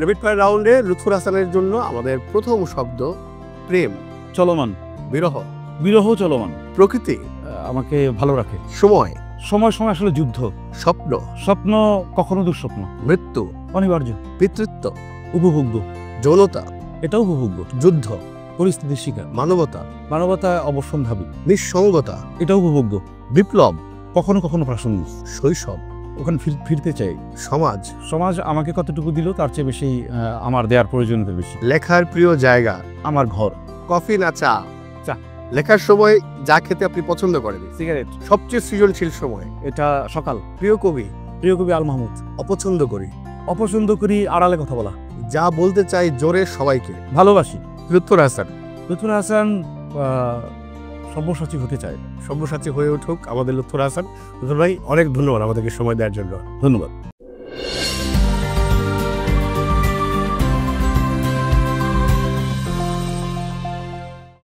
Rapid fire রাউন্ডে লুৎফুর হাসানের জন্য আমাদের প্রথম শব্দ প্রেম, চলমান, বিরহ, বিরহ চলমান, প্রকৃতি, আমাকে ভালো রাখে, সময়, সময় সময় আসলে যুদ্ধ, স্বপ্ন, স্বপ্ন কখনো দুঃস্বপ্ন, মৃত্যু, অনিবার্য, পিতৃত্ব, উপভোগ্য, যৌনতা, এটাও উপভোগ্য, যুদ্ধ, পরিস্থিতির শিকার, মানবতা, মানবতা অবশ্যম্ভাবী, নিঃসঙ্গতা, এটাও উপভোগ্য, বিপ্লব, কখনো কখনো প্রাসঙ্গিক, শৈশব, ওখানে ফিরতে চাই। সমাজ, সমাজ আমাকে কতটুকু দিল তার চেয়ে বেশি আমার দেওয়ার প্রয়োজনীয়তা বেশি। লেখার প্রিয় জায়গা, আমার ঘর, কফি না চা? চা। লেখার সময় যা খেতে আপনি পছন্দ করেন? সিগারেট। সবচেয়ে সৃজনশীল সময়? এটা সকাল। প্রিয় কবি? প্রিয় কবি আল মাহমুদ। অপছন্দ করি? অপছন্দ করি আড়ালে কথা বলা। যা বলতে চাই জোরে সবাইকে? ভালোবাসি। লুৎফুর হাসান। লুৎফুর হাসান সব্যসাচী হতে চায়। সব্যসাচী হয়ে উঠুক আমাদের লুৎফুর হাসান। লুৎফুর ভাই, অনেক ধন্যবাদ আমাদেরকে সময় দেওয়ার জন্য। ধন্যবাদ।